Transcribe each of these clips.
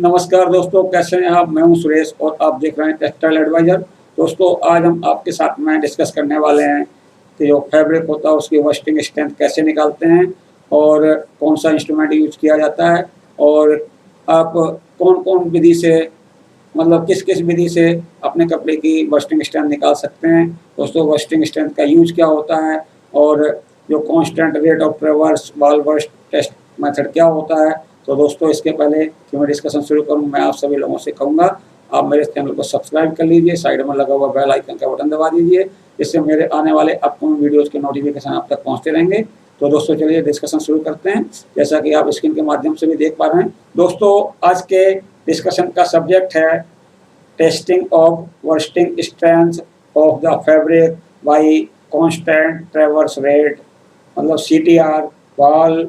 नमस्कार दोस्तों, कैसे हैं आप? मैं हूं सुरेश और आप देख रहे हैं टेक्सटाइल एडवाइज़र। दोस्तों, आज हम आपके साथ में डिस्कस करने वाले हैं कि जो फैब्रिक होता है उसकी वर्स्टिंग स्ट्रेंथ कैसे निकालते हैं और कौन-सा इंस्ट्रूमेंट यूज़ किया जाता है और आप कौन-कौन विधि से मतलब किस-किस विधि से अपने कपड़े की वर्स्टिंग स्ट्रेंथ निकाल सकते हैं। दोस्तों, वर्स्टिंग स्ट्रेंथ का यूज़ क्या होता है और जो constant rate of traverse ball burst test method क्या होता है। तो दोस्तों, इसके पहले कि मैं डिस्कशन शुरू करूँ, मैं आप सभी लोगों से कहूँगा आप मेरे चैनल को सब्सक्राइब कर लीजिए, साइड में लगा हुआ बेल आइकन का बटन दबा दीजिए, जिससे मेरे आने वाले अपकमिंग वीडियोज़ के नोटिफिकेशन आप तक पहुँचते रहेंगे। तो दोस्तों, चलिए डिस्कशन शुरू करते हैं। जैसा कि आप स्क्रीन के माध्यम से भी देख पा रहे हैं। दोस्तों, आज के डिस्कशन का सब्जेक्ट है testing of bursting strength of the fabric by constant traverse rate, मतलब CTR वॉल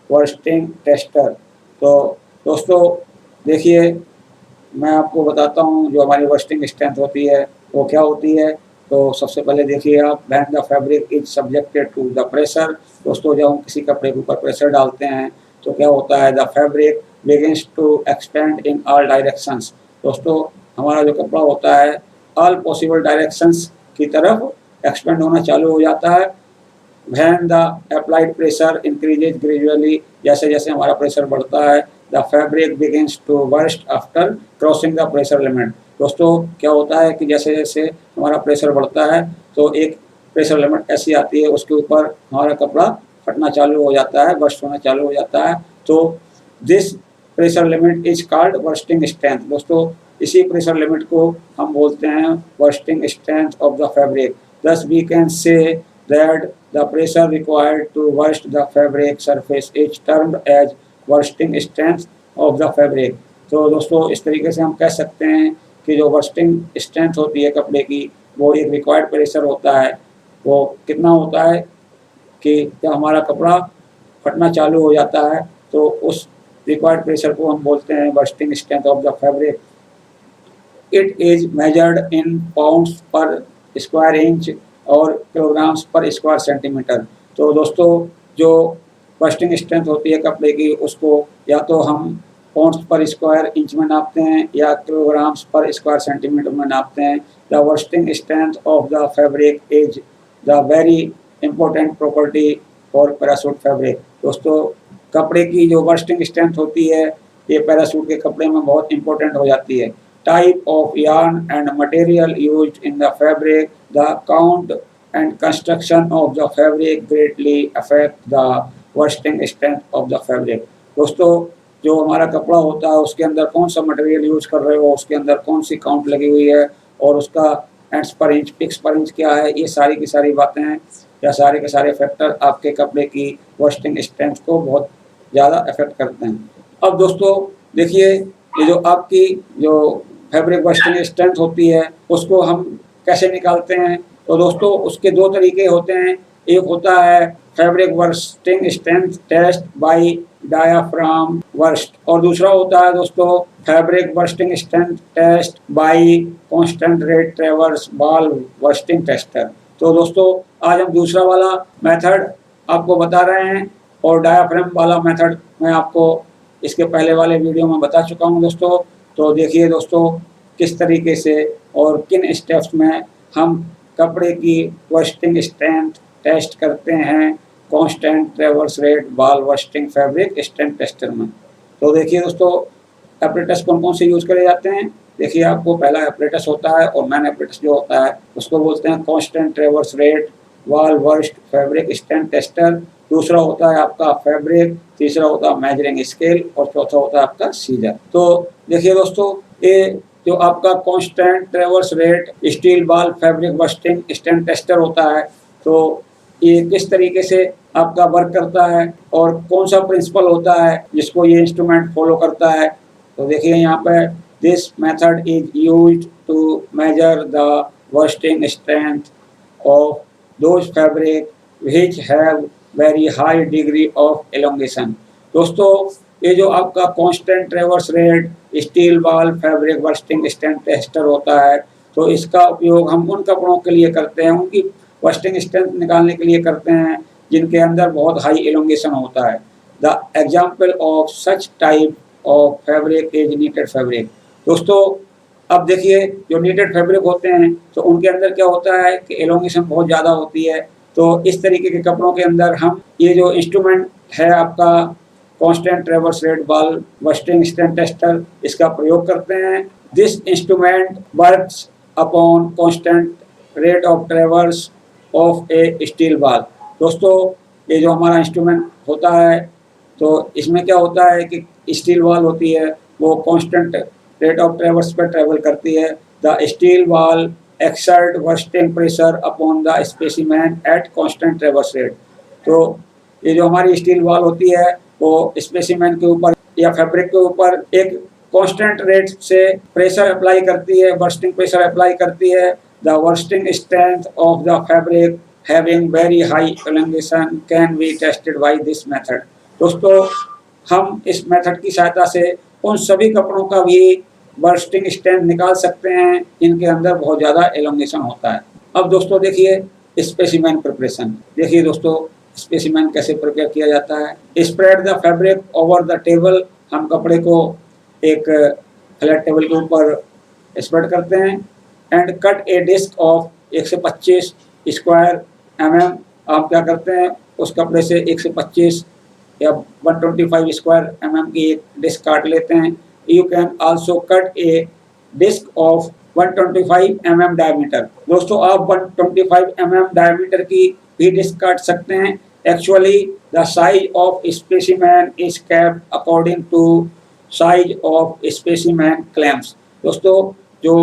वर्स्टिंग टेस्टर। तो दोस्तों, देखिए, मैं आपको बताता हूँ जो हमारी वर्स्टिंग स्ट्रेंथ होती है वो क्या होती है। तो सबसे पहले देखिए आप, when the fabric is subjected to the pressure. दोस्तों, जब हम किसी कपड़े के ऊपर प्रेशर डालते हैं तो क्या होता है, the fabric begins to expand in all directions. दोस्तों, हमारा जो कपड़ा होता है ऑल पॉसिबल डायरेक्शंस की तरफ एक्सपेंड होना चालू हो जाता है। When the applied pressure increases gradually, जैसे जैसे हमारा प्रेशर बढ़ता है, the fabric begins to burst after crossing the pressure limit। दोस्तों, क्या होता है कि जैसे जैसे हमारा प्रेशर बढ़ता है तो एक प्रेशर लिमिट ऐसी आती है, उसके ऊपर हमारा कपड़ा फटना चालू हो जाता है, बर्स्ट होना चालू हो जाता है। तो this pressure limit is called bursting strength. दोस्तों, इसी प्रेशर लिमिट को हम बोलते हैं bursting strength of the fabric. Thus we can say that the pressure required to burst the fabric surface is termed as bursting strength of the fabric। तो दोस्तों, इस तरीके से हम कह सकते हैं कि जो बर्स्टिंग स्ट्रेंथ होती है कपड़े की, वो एक रिक्वायर्ड प्रेशर होता है। वो कितना होता है कि जब हमारा कपड़ा फटना चालू हो जाता है तो उस रिक्वायर्ड प्रेशर को हम बोलते हैं bursting strength of the fabric. It is measured in pounds पर स्क्वायर इंच और किलोग्राम्स पर स्क्वायर सेंटीमीटर। तो दोस्तों, जो बर्स्टिंग स्ट्रेंथ होती है कपड़े की, उसको या तो हम पाउंड्स पर स्क्वायर इंच में नापते हैं या किलोग्राम्स पर स्क्वायर सेंटीमीटर में नापते हैं। The bursting strength of the fabric is the very important property for parachute fabric. दोस्तों, कपड़े की जो बर्स्टिंग स्ट्रेंथ होती है, ये पैराशूट के कपड़े में बहुत इंपॉर्टेंट हो जाती है। Type of yarn and material used in the fabric, the count and construction of the fabric greatly affect the bursting strength of the fabric। दोस्तों, जो हमारा कपड़ा होता है उसके अंदर कौन सा मटेरियल यूज कर रहे हो, उसके अंदर कौन सी काउंट लगी हुई है और उसका एंड्स पर इंच, पिक्स पर इंच क्या है, ये सारी की सारी बातें हैं या सारे के सारे फैक्टर आपके कपड़े की बर्स्टिंग स्ट्रेंथ को बहुत ज़्यादा अफेक्ट करते हैं। अब दोस्तों देखिए, ये जो आपकी जो फैब्रिक बर्स्टिंग स्ट्रेंथ होती है उसको हम कैसे निकालते हैं। तो दोस्तों, उसके दो तरीके होते हैं। एक होता है fabric bursting strength test by diaphragm burst और दूसरा होता है दोस्तों fabric bursting strength test by constant rate traverse ball bursting tester. तो दोस्तों, आज हम दूसरा वाला मेथड आपको बता रहे हैं और डायाफ्राम वाला मेथड मैं आपको इसके पहले वाले वीडियो में बता चुका हूँ दोस्तों। तो देखिए दोस्तों, किस तरीके से और किन स्टेप्स में हम कपड़े की बर्स्टिंग स्ट्रेंथ टेस्ट करते हैं constant traverse rate wall bursting fabric strength tester में। तो देखिए दोस्तों, एपरेटस कौन कौन से यूज़ करे जाते हैं। देखिए, आपको पहला एपरेटस होता है और मैन एपरेटस जो होता है उसको बोलते हैं constant traverse rate wall burst fabric strength tester. दूसरा होता है आपका फैब्रिक, तीसरा होता है मेजरिंग स्केल और चौथा होता है आपका सीजर। तो देखिए दोस्तों, ये जो आपका constant traverse rate steel ball fabric bursting strength tester होता है, तो ये किस तरीके से आपका वर्क करता है और कौन सा प्रिंसिपल होता है जिसको ये इंस्ट्रूमेंट फॉलो करता है। तो देखिए यहाँ पे, this method is used to measure the bursting strength of those fabric which have very high degree of elongation. दोस्तों, ये जो आपका constant traverse rate steel ball fabric bursting strength tester होता है, तो इसका उपयोग हम उन कपड़ों के लिए करते हैं, उनकी बर्स्टिंग स्ट्रेंथ निकालने के लिए करते हैं जिनके अंदर बहुत हाई एलोंगेशन होता है। The example of such type of fabric is needed fabric. दोस्तों अब देखिए जो नीटेड फैब्रिक होते हैं तो उनके अंदर क्या होता है कि एलोंगेशन बहुत ज़्यादा होती है। तो इस तरीके के कपड़ों के अंदर हम ये जो इंस्ट्रूमेंट है आपका कांस्टेंट ट्रैवर्स रेट बल वर्स्टिंग स्ट्रेंथ टेस्टर, इसका प्रयोग करते हैं। This instrument works upon constant rate of traverse of A steel ball. दोस्तों ये जो हमारा इंस्ट्रूमेंट होता है तो इसमें क्या होता है कि स्टील बॉल होती है वो कांस्टेंट रेट ऑफ ट्रैवर्स पर ट्रेवल करती है। The steel ball exert bursting pressure upon the specimen at constant traverse rate. तो ये जो हमारी स्टील बॉल होती है वो स्पेसिमेन के ऊपर या फैब्रिक के ऊपर एक कांस्टेंट रेट से प्रेशर अप्लाई करती है, वर्स्टिंग प्रेशर अप्लाई करती है। The bursting strength of the fabric having very high elongation can be tested by this method. दोस्तों हम इस मेथड की सहायता से उन सभी कपड़ों का भी बर्स्टिंग स्ट्रेंथ निकाल सकते हैं इनके अंदर बहुत ज़्यादा एलोंगेशन होता है। अब दोस्तों देखिए स्पेसिमेन प्रिपरेशन। देखिए दोस्तों स्पेसिमेन कैसे प्रिपेयर किया जाता है। Spread the fabric over the table. हम कपड़े को एक फ्लैट टेबल के ऊपर स्प्रेड करते हैं। And cut a disc of 125 square mm। आप क्या करते हैं उस कपड़े से 125 या 125 स्क्वायर mm की एक डिस्क काट लेते हैं। You can also cut a disc of 125 mm diameter. दोस्तों आप 125 mm डायमीटर की भी डिस्क काट सकते हैं। Actually the size of specimen is kept according to size of specimen clamps. दोस्तों जो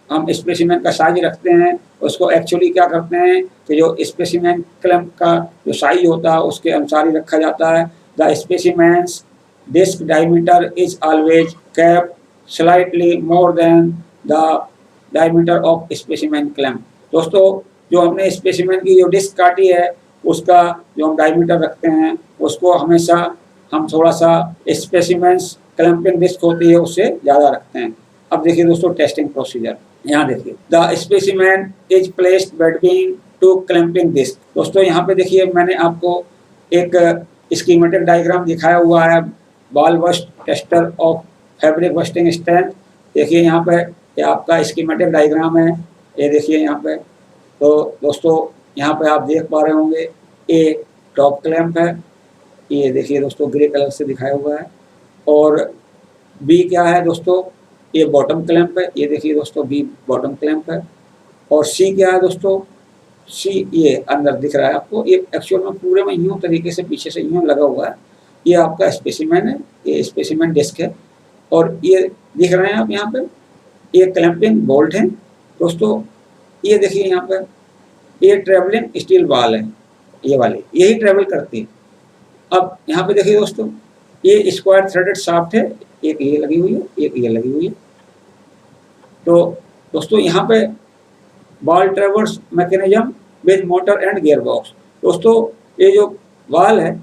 हम स्पेसिमेन का साइज रखते हैं उसको एक्चुअली क्या करते हैं कि जो स्पेसिमेन क्लैम्प का जो साइज होता है उसके अनुसार ही रखा जाता है। The specimens disc diameter is always kept slightly more than the diameter of specimen clamp. दोस्तों जो हमने स्पेसिमेन की जो डिस्क काटी है उसका जो हम डायमीटर रखते हैं उसको हमेशा हम थोड़ा सा स्पेसिमेन्स क्लैंपिंग डिस्क होती है उससे ज़्यादा रखते हैं। अब देखिए दोस्तों टेस्टिंग प्रोसीजर। यहाँ देखिए the specimen is placed between two clamping disc. दोस्तों यहाँ पे देखिए मैंने आपको एक स्कीमेटिक डायग्राम दिखाया हुआ है ball burst tester of fabric bursting strength. देखिए यहाँ पे ये आपका स्कीमेटिक डायग्राम है, ये देखिए यहाँ पे। तो दोस्तों यहाँ पे आप देख पा रहे होंगे ए टॉप क्लैंप है, ये देखिए दोस्तों ग्रे कलर से दिखाया हुआ है। और बी क्या है दोस्तों, ये बॉटम क्लैंप है, ये देखिए दोस्तों बी बॉटम क्लैंप है। और सी क्या है दोस्तों, सी ये अंदर दिख रहा है आपको, ये एक्चुअल में पूरे में यूँ तरीके से पीछे से यूँ लगा हुआ है। ये आपका स्पेसिमेन है, ये स्पेसिमेन डिस्क है। और ये दिख रहे हैं आप यहाँ पे ये क्लैंपिंग बोल्ट है। दोस्तों ये देखिए यहाँ पर ये ट्रेवलिंग स्टील बॉल है, ये वाली यही ट्रेवल करती है। अब यहाँ पे देखिए दोस्तों ये स्क्वायर थ्रेडेड शाफ्ट है, एक ये लगी हुई है, एक ये लगी हुई है। तो दोस्तों यहाँ पे ball ट्रेवर्स mechanism with motor and gear box. दोस्तों ये जो बॉल है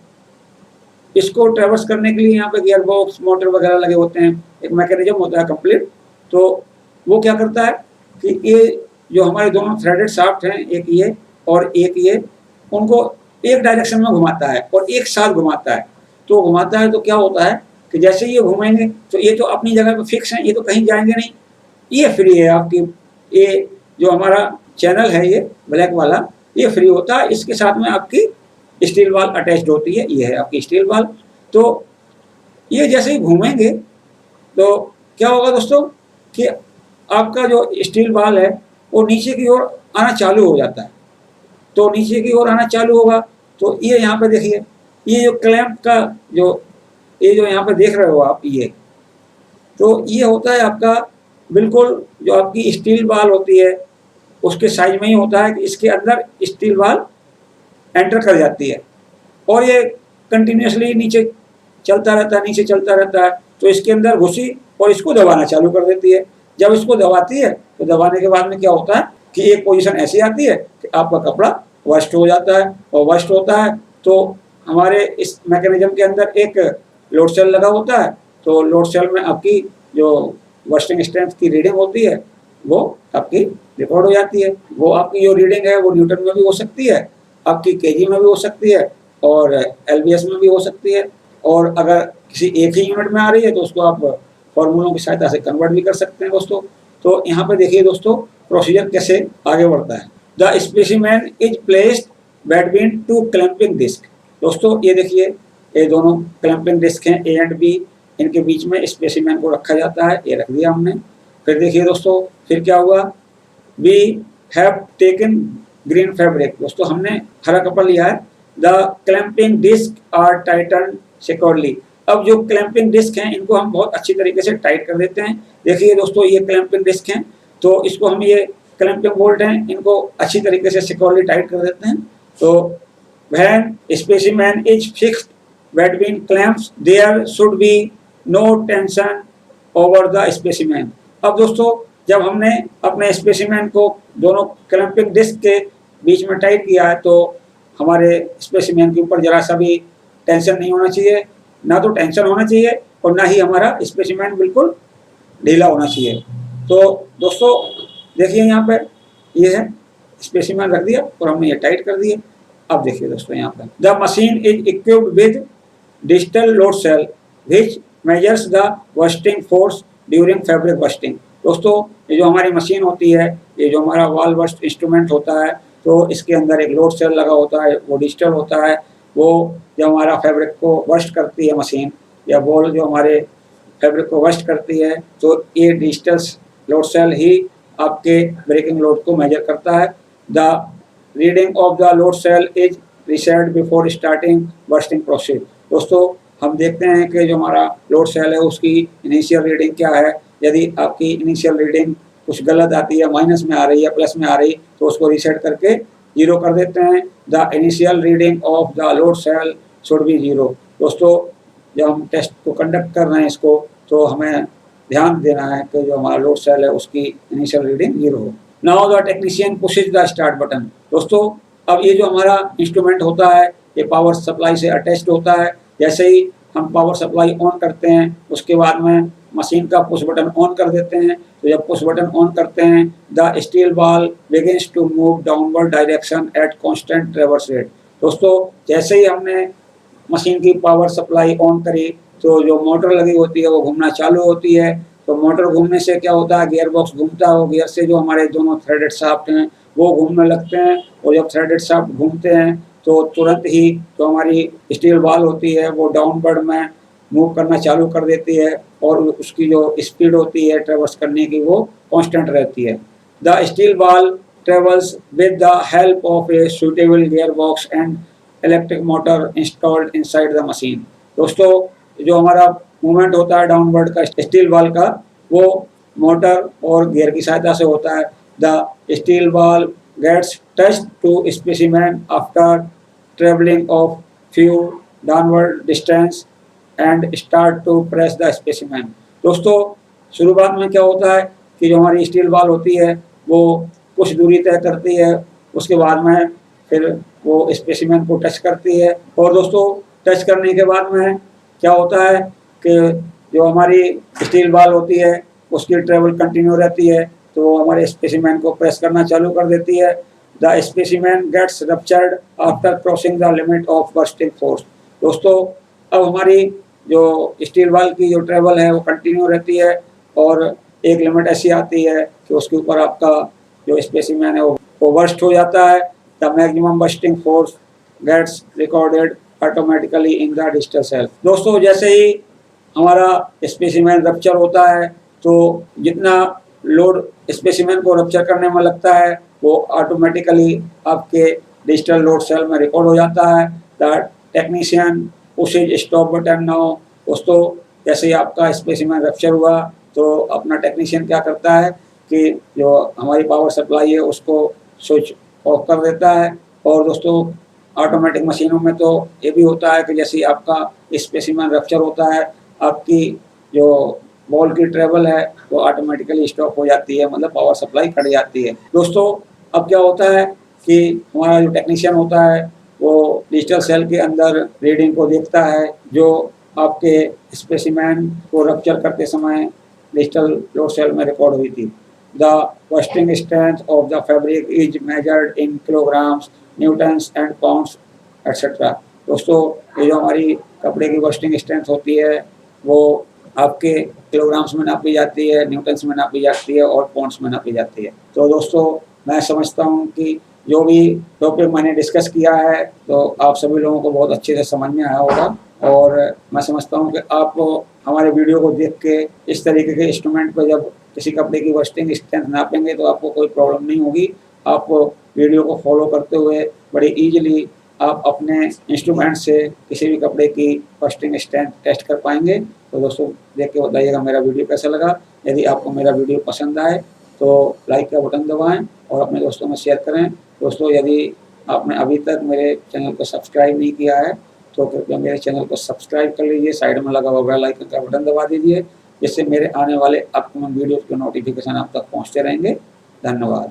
इसको ट्रेवर्स करने के लिए यहाँ पे गियर बॉक्स मोटर वगैरह लगे होते हैं, एक मैकेनिज्म होता है कंप्लीट। तो वो क्या करता है कि ये जो हमारे दोनों थ्रेडेड शाफ्ट हैं, एक ये और एक ये, उनको एक डायरेक्शन में घुमाता है और एक साथ घुमाता है। तो घुमाता है तो क्या होता है कि जैसे ये घूमेंगे तो ये तो अपनी जगह पे फिक्स हैं, ये तो कहीं जाएंगे नहीं, ये फ्री है आपकी। ये जो हमारा चैनल है ये ब्लैक वाला ये फ्री होता है, इसके साथ में आपकी स्टील बॉल अटैच्ड होती है, ये है आपकी स्टील बॉल। तो ये जैसे ही घूमेंगे तो क्या होगा दोस्तों कि आपका जो स्टील बॉल है वो नीचे की ओर आना चालू हो जाता है। तो नीचे की ओर आना चालू होगा तो ये यहाँ पे देखिए ये जो क्लैंप का जो ये जो यहाँ पे देख रहे हो आप, ये तो ये होता है आपका बिल्कुल जो आपकी स्टील बॉल होती है उसके साइज में ही होता है कि इसके अंदर स्टील बॉल एंटर कर जाती है और ये कंटिन्यूसली नीचे चलता रहता है, नीचे चलता रहता है। तो इसके अंदर घुसी और इसको दबाना चालू कर देती है। जब इसको दबाती है तो दबाने के बाद में क्या होता है कि एक पोजीशन ऐसी आती है कि आपका कपड़ा वस्ट हो जाता है। और वस्ट होता है तो हमारे इस मैकेनिज्म के अंदर एक लोड सेल लगा होता है। तो लोड सेल में आपकी जो वस्टिंग स्ट्रेंथ की रीडिंग होती है वो आपकी रिकॉर्ड हो जाती है। वो आपकी जो रीडिंग है वो न्यूटन में भी हो सकती है, आपकी केजी में भी हो सकती है और एलबीएस में भी हो सकती है। और अगर किसी एक ही यूनिट में आ रही है तो उसको आप फॉर्मूलों की सहायता से कन्वर्ट भी कर सकते हैं दोस्तों। तो यहाँ पे देखिए दोस्तों प्रोसीजर कैसे आगे बढ़ता है। The specimen is placed between two clamping disc. दोस्तों ये देखिए ये दोनों क्लैंपिंग डिस्क हैं ए एंड बी, इनके बीच में स्पेसिमेन को रखा जाता है, ये रख दिया हमने। फिर देखिए दोस्तों फिर क्या हुआ, we have taken green fabric. दोस्तों हमने हरा कपड़ा लिया है। The clamping disc are tighten securely. अब जो क्लैंपिंग डिस्क हैं इनको हम बहुत अच्छी तरीके से टाइट कर देते हैं। देखिए दोस्तों ये क्लैंपिंग डिस्क हैं, तो इसको हम ये क्लैंपिंग बोल्ट हैं इनको अच्छी तरीके से सिक्योरली टाइट कर देते हैं। तो when specimen is fixed between clamps there should be no tension over the specimen। अब दोस्तों जब हमने अपने स्पेसिमेन को दोनों क्लैंपिंग डिस्क के बीच में टाइट किया है तो हमारे स्पेसिमेन के ऊपर जरा सा भी टेंशन नहीं होना चाहिए, ना तो टेंशन होना चाहिए और ना ही हमारा स्पेसिमेन बिल्कुल ढीला होना चाहिए। तो दोस्तों देखिए यहाँ पर ये है स्पेसिमेन रख दिया और हमने ये टाइट कर दिए। अब देखिए दोस्तों यहाँ पर the machine is equipped with digital load cell which measures the bursting force during fabric bursting. दोस्तों ये जो हमारी मशीन होती है, ये जो हमारा वॉल बस्ट इंस्ट्रूमेंट होता है, तो इसके अंदर एक लोड सेल लगा होता है, वो डिजिटल होता है। वो जब हमारा फैब्रिक को बस्ट करती है मशीन या बॉल जो हमारे फैब्रिक को बस्ट करती है, तो ये डिजिटल लोड सेल ही आपके ब्रेकिंग लोड को मेजर करता है। The reading of the load cell is reset before starting bursting process. दोस्तों हम देखते हैं कि जो हमारा लोड सेल है उसकी इनिशियल रीडिंग क्या है। यदि आपकी इनिशियल रीडिंग कुछ गलत आती है, माइनस में आ रही है, प्लस में आ रही, तो उसको रीसेट करके जीरो कर देते हैं। The initial reading of the load cell should be zero. दोस्तों जब हम टेस्ट को कंडक्ट कर रहे हैं इसको, तो हमें ध्यान देना है कि जो हमारा लोड सेल है उसकी इनिशियल रीडिंग जीरो हो। Now the technician pushes the start button. दोस्तों अब ये जो हमारा इंस्ट्रूमेंट होता है ये पावर सप्लाई से अटैच्ड होता है। जैसे ही हम पावर सप्लाई ऑन करते हैं उसके बाद में मशीन का पुश बटन ऑन कर देते हैं। तो जब पुश बटन ऑन करते हैं the steel ball begins to move downward direction at constant traverse rate. दोस्तों जैसे ही हमने मशीन की पावर सप्लाई ऑन करी तो जो मोटर लगी होती है वो घूमना चालू होती है। तो मोटर घूमने से क्या होता है, गियर बॉक्स घूमता है, वो गियर से जो हमारे दोनों थ्रेडेड शाफ्ट हैं वो घूमने लगते हैं। और जब थ्रेडेड शाफ्ट घूमते हैं तो तुरंत ही जो हमारी स्टील बॉल होती है वो डाउनवर्ड में मूव करना चालू कर देती है और उसकी जो स्पीड होती है ट्रेवर्स करने की वो कांस्टेंट रहती है। The steel ball travels with the help of a suitable gear box and electric motor installed inside the machine. दोस्तों जो हमारा मूवमेंट होता है डाउनवर्ड का स्टील बॉल का, वो मोटर और गियर की सहायता से होता है। The steel ball gets touched to specimen after travelling of few downward distance and start to press the specimen. दोस्तों शुरुआत में क्या होता है कि जो हमारी स्टील बॉल होती है वो कुछ दूरी तय करती है, उसके बाद में फिर वो स्पेसिमेन को टच करती है। और दोस्तों टच करने के बाद में क्या होता है कि जो हमारी स्टील बॉल होती है उसकी ट्रेवल कंटिन्यू रहती है, तो हमारे स्पेसिमेन को प्रेस करना चालू कर देती है। The specimen gets ruptured after crossing the limit of bursting force. दोस्तों अब हमारी जो स्टील बॉल की जो ट्रेवल है वो कंटिन्यू रहती है और एक लिमिट ऐसी आती है कि उसके ऊपर आपका जो स्पेसिमेन है वो बर्स्ट हो जाता है। The maximum bursting force gets recorded automatically in the digital cell. दोस्तों जैसे ही हमारा स्पेसिमेन रप्चर होता है तो जितना लोड स्पेसिमेन को रप्चर करने में लगता है वो ऑटोमेटिकली आपके डिजिटल लोड सेल में रिकॉर्ड हो जाता है। The technician pushes stop button now. दोस्तों जैसे ही आपका स्पेसिमेन रप्चर हुआ तो अपना टेक्नीशियन क्या करता है कि जो हमारी पावर सप्लाई है उसको स्विच ऑफ कर देता है। और दोस्तों ऑटोमेटिक मशीनों में तो ये भी होता है कि जैसे आपका स्पेसिमेन रप्चर होता है आपकी जो बॉल की ट्रेवल है वो ऑटोमेटिकली स्टॉप हो जाती है, मतलब पावर सप्लाई कट जाती है। दोस्तों अब क्या होता है कि हमारा जो टेक्नीशियन होता है वो डिजिटल सेल के अंदर रीडिंग को देखता है जो आपके स्पेसिमेन को रप्चर करते समय डिजिटल लोड सेल में रिकॉर्ड हुई थी। The bursting strength of the fabric is measured in kilograms, Newton's and pounds etcetera. दोस्तों ये जो हमारी कपड़े की वर्स्टिंग स्ट्रेंथ होती है वो आपके किलोग्राम्स में नापी जाती है, न्यूटन्स में नापी जाती है और पॉन्ड्स में नापी जाती है। तो दोस्तों मैं समझता हूँ कि जो भी टॉपिक मैंने डिस्कस किया है तो आप सभी लोगों को बहुत अच्छे से समझ में आया होगा, और मैं समझता हूँ कि आप हमारे वीडियो को देख के इस तरीके के इंस्ट्रूमेंट पर जब किसी कपड़े की वर्स्टिंग स्ट्रेंथ नापेंगे तो आपको कोई प्रॉब्लम नहीं होगी। आप वीडियो को फॉलो करते हुए बड़े ईजिली आप अपने इंस्ट्रूमेंट से किसी भी कपड़े की वर्स्टिंग स्ट्रेंथ टेस्ट कर पाएंगे। तो दोस्तों देख के बताइएगा मेरा वीडियो कैसा लगा। यदि आपको मेरा वीडियो पसंद आए तो लाइक का बटन दबाएं और अपने दोस्तों में शेयर करें। दोस्तों यदि आपने अभी तक मेरे चैनल को सब्सक्राइब नहीं किया है तो कृपया मेरे चैनल को सब्सक्राइब कर लीजिए, साइड में लगा हुआ बेल आइकन का बटन दबा दीजिए, जिससे मेरे आने वाले अपकमिंग वीडियो के नोटिफिकेशन आप तक पहुँचते रहेंगे। धन्यवाद।